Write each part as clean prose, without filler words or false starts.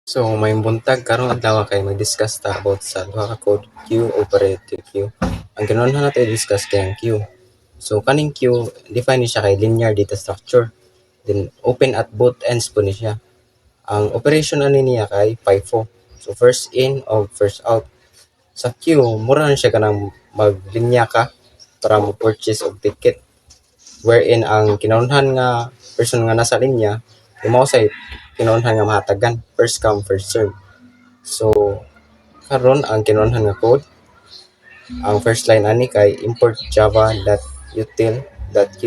So may buntag karong adlaw kay mag-discuss ta about sa duha ka code queue operative queue. Ang kinahanglan nato i-discuss kay ang queue. So kaning queue define ni siya kay linear data structure. Then open at both ends po ni siya. Ang operation ani niya kay FIFO. So first in o first out. Sa queue mura na siya kanang maglinya ka para mo purchase og ticket, wherein ang kinahanglan nga person nga nasa linya mao say kinahanglan nga mahatagan first come first serve. So karon ang kinahanglan nga code, ang first line ani kay import java.util.q.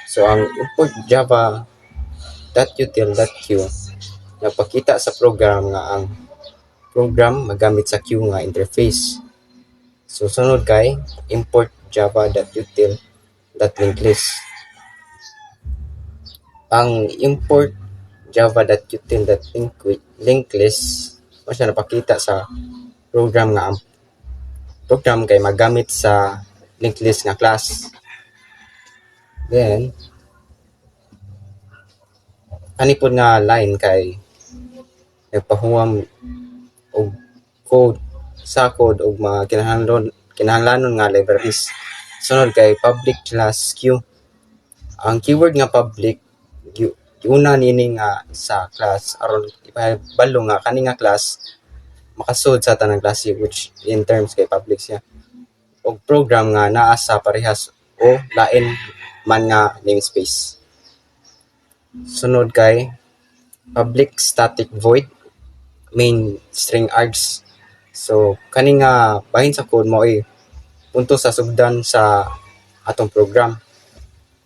So ang import java.util.q nagpakita sa program nga ang program magamit sa queue nga interface. So sunod kay import java.util.linklist. Ang import java.util.linklist mo siya napakita sa program nga ang program kay magamit sa linked list nga class. Then ani pod nga line kay nagpahuwam og code sa code og mga kinahanglanon nga libraries. Sunod kay public class queue. Ang keyword nga public giuna nini nga sa class aron ipahibalo nga kani nga class makasud sa tanang klase, which in terms kay public siya, og program nga naa sa parehas o lain man nga namespace. Sunod kay public static void main string args. So kani nga bahin sa code mo ay punto sa sugdan sa atong program,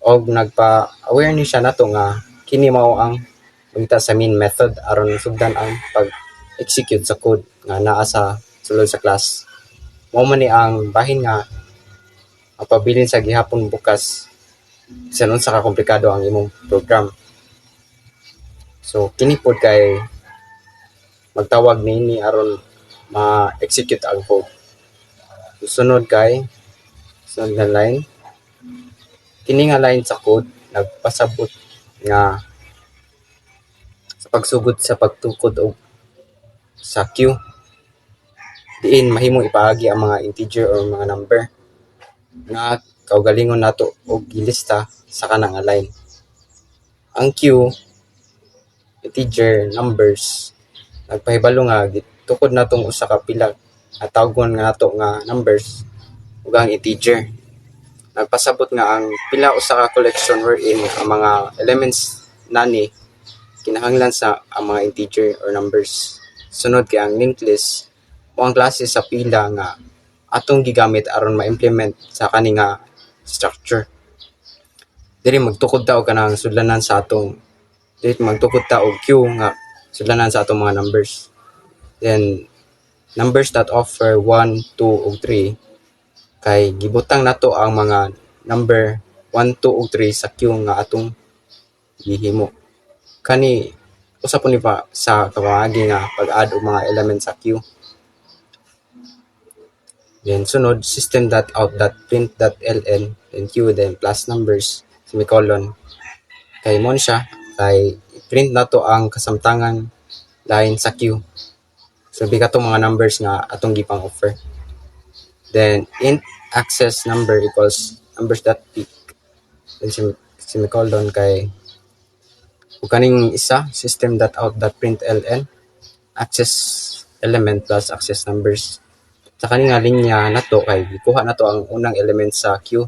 og nagpa-aware ni siya nato nga kini mao ang pagita sa main method aron sugdan ang pag-execute sa code nga naa sa sulod sa class. Mao man ni ang bahin nga ang pabilin sa gihapon bukas bisan unsa ka komplikado ang imong program. So kini pod kay magtawag nini aron ma-execute ang code. Sunod kay sunod na line, kini nga line sa code nagpasabot nga sa pagsugod sa pagtukod og sa queue diin mahimong ipaagi ang mga integer or mga number nga kaugalingon nato og gilista sa kanang nga line. Ang queue integer numbers nagpahibalo nga gitukod natong usa ka pila at tawgon nga nato nga numbers ug ang integer. Nagpasabot nga ang pila usa ka collection wherein ang mga elements nani kinahanglan sa ang mga integer or numbers. Sunod kay ang linked list o ang klase sa pila nga atong gigamit aron ma-implement sa kani nga structure. Diri magtukod ta og kanang sudlanan sa atong magtukod ta og queue nga sudlanan sa atong mga numbers. Then numbers that offer 1, 2 ug 3 kay gibutang nato ang mga number 1, 2 ug 3 sa queue nga atong gihimo. Kani usa po ni pa sa pamagi nga pag-add og mga element sa queue. Then sunod system.out.print.ln then queue then plus numbers semicolon. Kay mo siya kay print nato ang kasamtangan line sa queue. So bigat mga numbers nga atong gipang offer. Then int access number equals numbers.peak then semicolon kay ug kaning isa system.out.println access element plus access numbers. Sa kaning nga linya nato kay gikuha nato ang unang element sa queue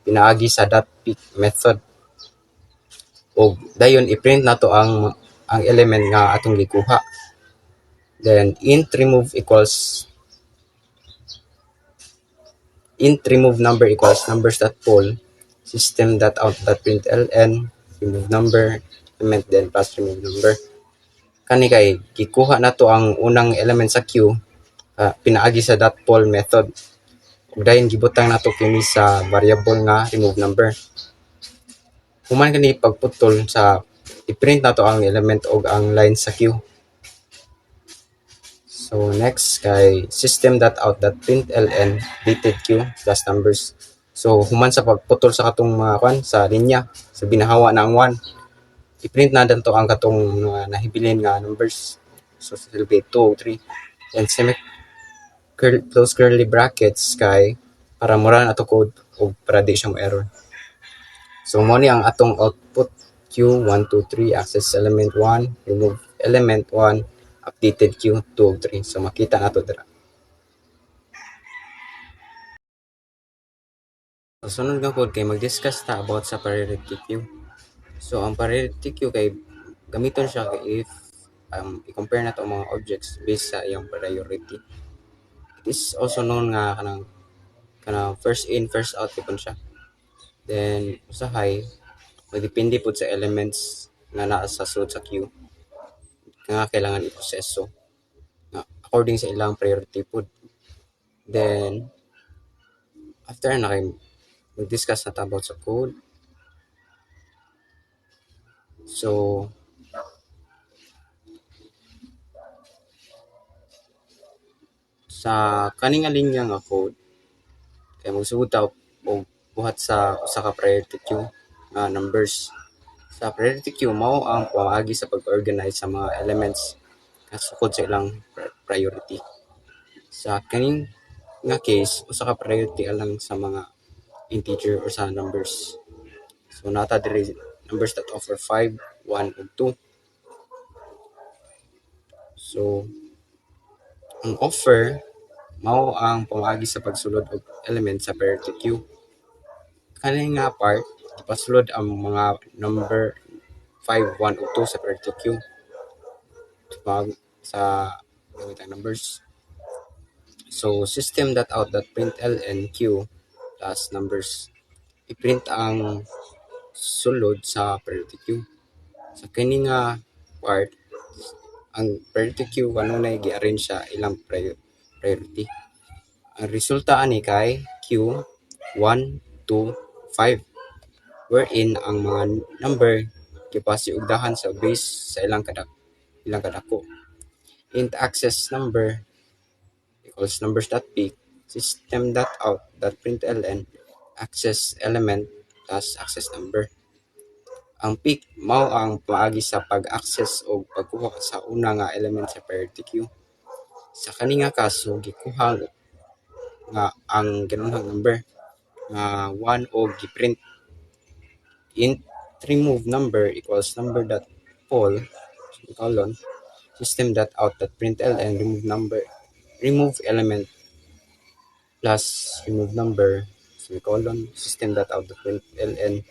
pinaagi sa .peak method ug dayon i-print nato ang element nga atong gikuha. Then int remove number equals numbers.poll system.out.println remove number element then plus remove number. Kani kay gikuha nato ang unang element sa queue pinaagi sa .poll method ug dayon gibutang nato kini sa variable nga remove number. Human kani pagputol sa i-print nato ang element og ang line sa queue. So next kay system.out.println dated queue plus numbers. So human sa pagputol sa katong mga sa linya sa binahawa na ang 1, i-print na danto ang katong nahibilin nga numbers So silbi 2 o 3. And close curly brackets kay para mura na to code o para di siya mo error. So mo ni ang atong output Q1 2 3 access element 1, remove element 1, updated Q2 o 3. So makita nato dira. So sunod nga pod kay mag-discuss ta about sa priority queue. So ang priority queue kay gamiton siya if i-compare na to mga objects based sa iyang priority. It is also known nga kanang first in first out gyud siya. Then usahay magdepende pod sa elements nga naa sa sulod sa queue nga kailangan i-proseso nga according sa ilang priority pod. Then after na kay mag-discuss na ta about sa code. So sa kaning nga linya nga code kay magsugod ta og buhat sa usa ka priority queue nga numbers. Sa priority queue mao ang pamaagi sa pag-organize sa mga elements nga sukod sa ilang priority. Sa kaning nga case usa ka priority alang sa mga integer or sa numbers. So nata diri numbers that offer 5, 1 ug 2. So ang offer mao ang pamaagi sa pagsulod og element sa priority queue. Kani nga part ipasulod ang mga number 5, 1 ug 2 sa priority queue. Sa gamit ang numbers. So system.out.println q plus numbers. I-print ang sulod sa priority queue. Sa kini nga part ang priority queue kanunay gi-arrange sa ilang priority. Ang resulta ani kay Q 1, 2, 5 wherein ang mga number gipasiugdahan sa base sa ilang kadako. Int access number equals numbers.pick system.out.println access element plus access number. Ang pick mao ang paagi sa pag-access o pagkuha sa una nga element sa priority queue. Sa kani nga kaso gikuha nga ang kinunhang number nga 1 o giprint. Int remove number equals number.poll colon system.out.println remove element plus remove number semicolon system.out.println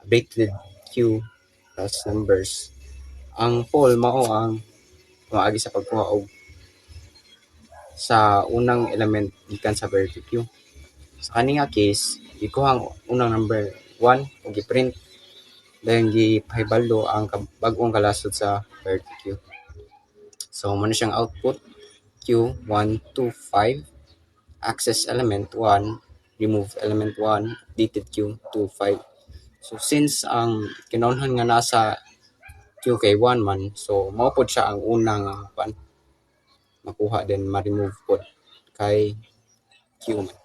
updated queue plus numbers. Ang poll mao ang maagi sa pagkuha og sa unang element gikan sa priority queue. Sa kani nga case gikuha ang unang number 1 ug giprint then gipahibalo ang bag-ong kalasod sa priority queue. So mo na siyang output Q1 2 5 access element 1 remove element 1 updated Q2 5. So since ang kinahanglan nga nasa Q kay 1 man, so mao pod siya ang unang makuha then ma-remove pod kay Q man.